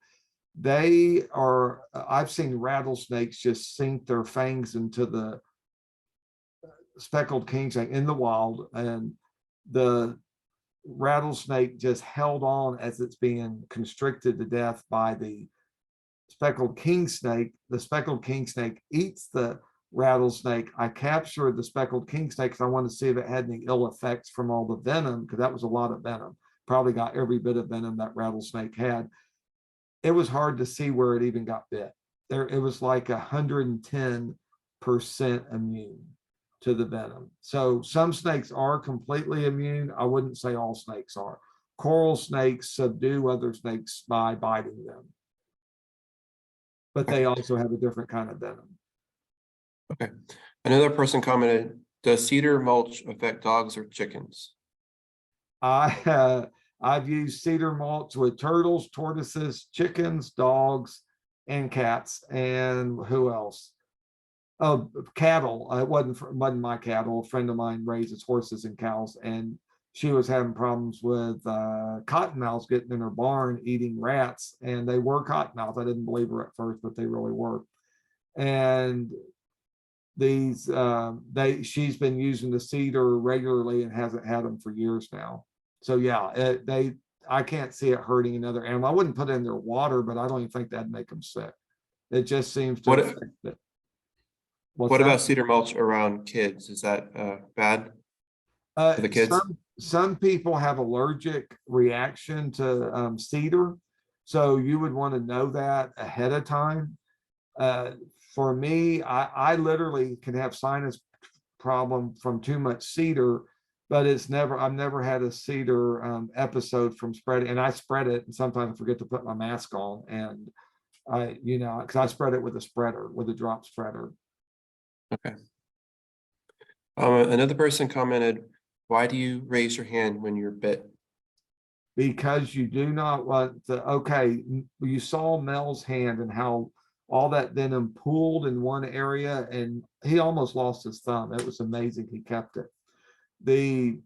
they are, I've seen rattlesnakes just sink their fangs into the speckled king snake in the wild, and the rattlesnake just held on as it's being constricted to death by the speckled king snake. The speckled king snake eats the rattlesnake. I captured the speckled king snake because I wanted to see if it had any ill effects from all the venom, because that was a lot of venom. Probably got every bit of venom that rattlesnake had. It was hard to see where it even got bit. There, it was like 110% immune to the venom. So some snakes are completely immune. I wouldn't say all snakes are. Coral snakes subdue other snakes by biting them. But they also have a different kind of venom. Okay. Another person commented, does cedar mulch affect dogs or chickens? I've used cedar mulch with turtles, tortoises, chickens, dogs, and cats. And who else? Oh, cattle. It wasn't my cattle. A friend of mine raises horses and cows, and she was having problems with cottonmouths getting in her barn eating rats, and they were cottonmouths. I didn't believe her at first, but they really were. And these she's been using the cedar regularly and hasn't had them for years now. So yeah, I can't see it hurting another animal. I wouldn't put it in their water, but I don't even think that'd make them sick. It just seems to affect it. What about cedar mulch around kids? Is that bad for the kids? Some people have allergic reaction to cedar, so you would want to know that ahead of time. For me, I literally can have sinus problem from too much cedar, but I've never had a cedar episode from spreading, and I spread it, and sometimes I forget to put my mask on, and because I spread it with a drop spreader. Okay. Another person commented, why do you raise your hand when you're bit? Because you do not want you saw Mel's hand and how all that venom pooled in one area, and he almost lost his thumb. It was amazing he kept it. The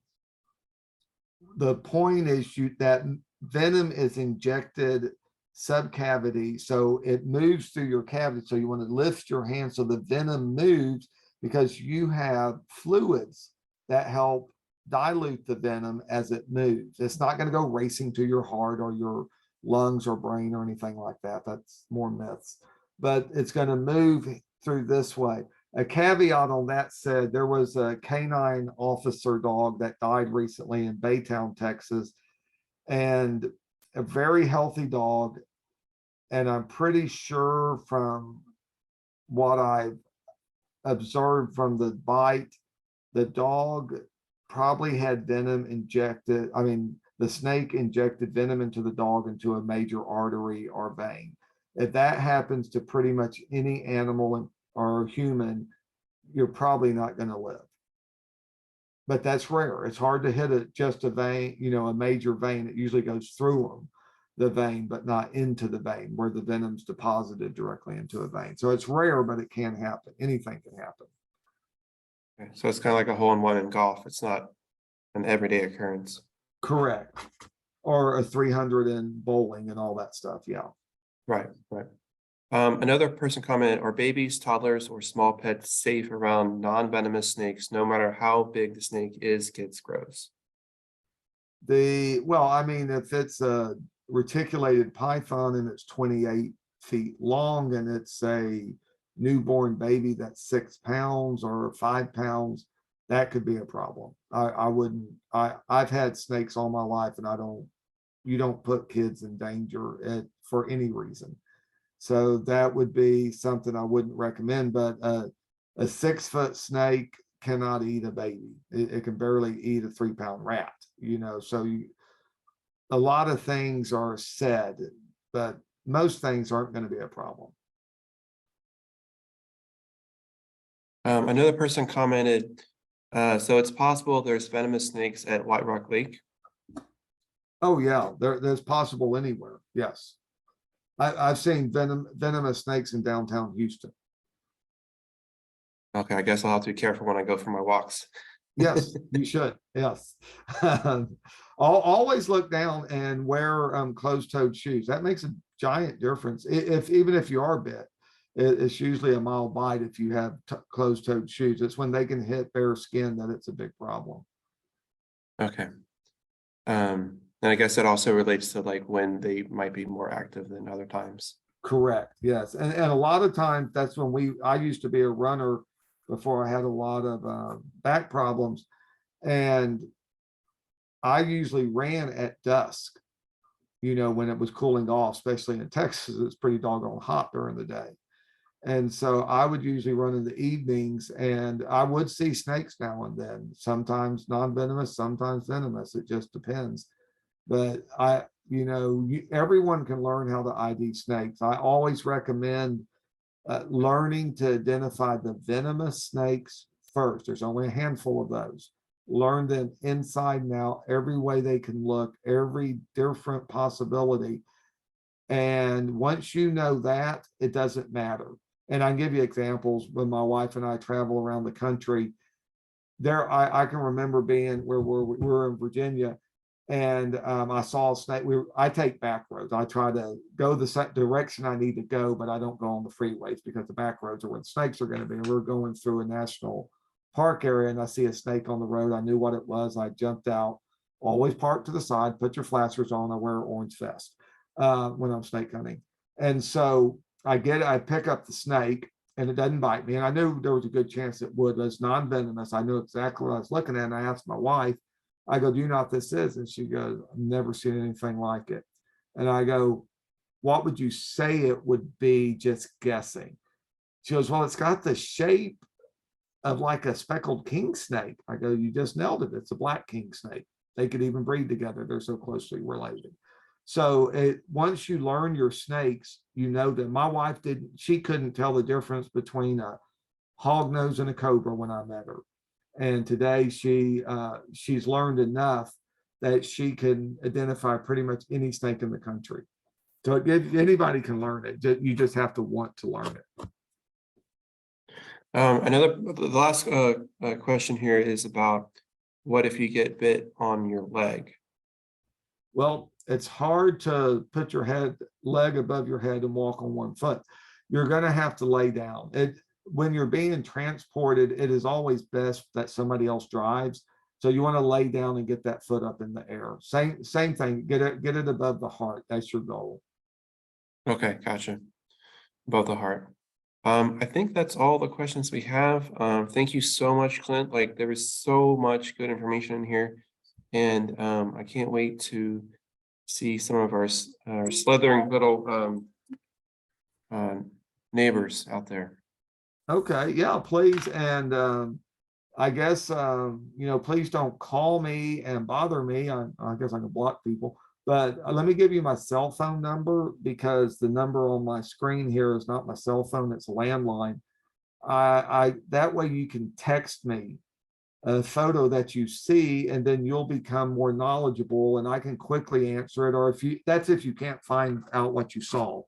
point is that venom is injected subcavity, so it moves through your cavity. So you want to lift your hand so the venom moves, because you have fluids that help dilute the venom as it moves. It's not going to go racing to your heart or your lungs or brain or anything like that. That's more myths, but it's going to move through this way. A caveat on that said, there was a canine officer dog that died recently in Baytown, Texas, and a very healthy dog. And I'm pretty sure from what I observed from the bite, the dog probably had venom injected. I mean, the snake injected venom into the dog into a major artery or vein. If that happens to pretty much any animal or human, you're probably not going to live. But that's rare. It's hard to hit just a vein, a major vein. It usually goes through the vein, but not into the vein where the venom's deposited directly into a vein. So it's rare, but it can happen. Anything can happen. Okay, so it's kind of like a hole-in-one in golf. It's not an everyday occurrence. Correct. Or a 300 in bowling and all that stuff. Yeah. Right. Another person commented, are babies, toddlers, or small pets safe around non-venomous snakes, no matter how big the snake is, gets gross? If it's a reticulated python and it's 28 feet long and it's a newborn baby that's 6 pounds or 5 pounds, that could be a problem. I've had snakes all my life, and you don't put kids in danger for any reason. So that would be something I wouldn't recommend. But a 6-foot snake cannot eat a baby. It can barely eat a 3-pound rat, so a lot of things are said, but most things aren't going to be a problem. Another person commented, so it's possible there's venomous snakes at White Rock Lake. Oh yeah, there's possible anywhere. Yes. I've seen venomous snakes in downtown Houston. Okay, I guess I'll have to be careful when I go for my walks. Yes, you should. Yes. Always look down and wear closed-toed shoes. That makes a giant difference. Even if you are bit, it's usually a mild bite if you have closed-toed shoes. It's when they can hit bare skin that it's a big problem. Okay. And I guess that also relates to like when they might be more active than other times. Correct. Yes. And a lot of times that's when I used to be a runner before I had a lot of back problems. And I usually ran at dusk, when it was cooling off, especially in Texas. It's pretty doggone hot during the day. And so I would usually run in the evenings, and I would see snakes now and then, sometimes non-venomous, sometimes venomous. It just depends. But everyone can learn how to ID snakes. I always recommend learning to identify the venomous snakes first. There's only a handful of those. Learn them inside and out, every way they can look, every different possibility. And once you know that, it doesn't matter. And I can give you examples. When my wife and I travel around the country, I can remember being where we were in Virginia, and I saw a snake. I take back roads. I try to go the direction I need to go, but I don't go on the freeways because the back roads are where the snakes are going to be. And we're going through a national park area, and I see a snake on the road. I knew what it was. I jumped out. Always park to the side. Put your flashers on. I wear an orange vest when I'm snake hunting. And so I pick up the snake, and it doesn't bite me. And I knew there was a good chance it would. It's non-venomous. I knew exactly what I was looking at. And I asked my wife, I go, do you know what this is? And she goes, I've never seen anything like it. And I go, what would you say it would be, just guessing? She goes, well, it's got the shape of like a speckled king snake. I go, you just nailed it. It's a black king snake. They could even breed together. They're so closely related. So once you learn your snakes, you know that. My wife she couldn't tell the difference between a hognose and a cobra when I met her. And today she's learned enough that she can identify pretty much any snake in the country. So anybody can learn it. You just have to want to learn it. The last question here is about, what if you get bit on your leg? Well, it's hard to put your leg above your head and walk on one foot. You're going to have to lay down. When you're being transported, it is always best that somebody else drives. So you want to lay down and get that foot up in the air. Same thing. Get it above the heart. That's your goal. Okay, gotcha. Above the heart. I think that's all the questions we have. Thank you so much, Clint. Like, there was so much good information in here, and I can't wait to see some of our slithering little neighbors out there. Okay, yeah, please. And I guess, please don't call me and bother me. I guess I can block people, but let me give you my cell phone number, because the number on my screen here is not my cell phone, it's a landline. That way you can text me a photo that you see, and then you'll become more knowledgeable and I can quickly answer it. Or if you can't find out what you saw,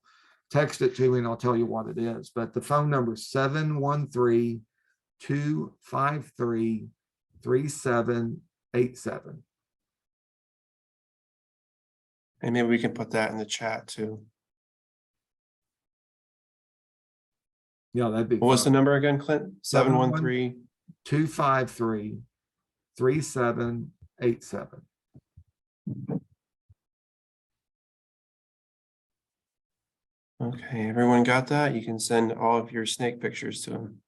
text it to me and I'll tell you what it is. But the phone number is 713-253-3787. And maybe we can put that in the chat too. Yeah, that'd be. What was the number again, Clint? 713 253-3787. Okay, everyone got that? You can send all of your snake pictures to him.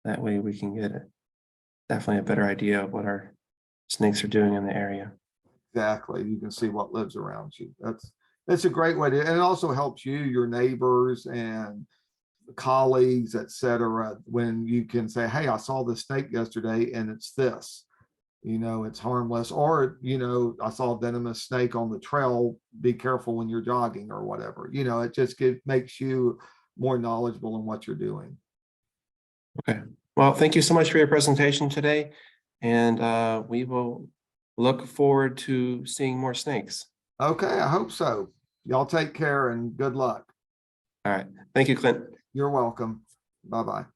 That way we can get definitely a better idea of what our snakes are doing in the area. Exactly. You can see what lives around you. That's a great way to, and it also helps you, your neighbors and colleagues, etc., when you can say, hey, I saw this snake yesterday and it's this. It's harmless. Or, I saw a venomous snake on the trail. Be careful when you're jogging or whatever. It just makes you more knowledgeable in what you're doing. Okay. Well, thank you so much for your presentation today. And we will look forward to seeing more snakes. Okay, I hope so. Y'all take care and good luck. All right. Thank you, Clint. You're welcome. Bye-bye.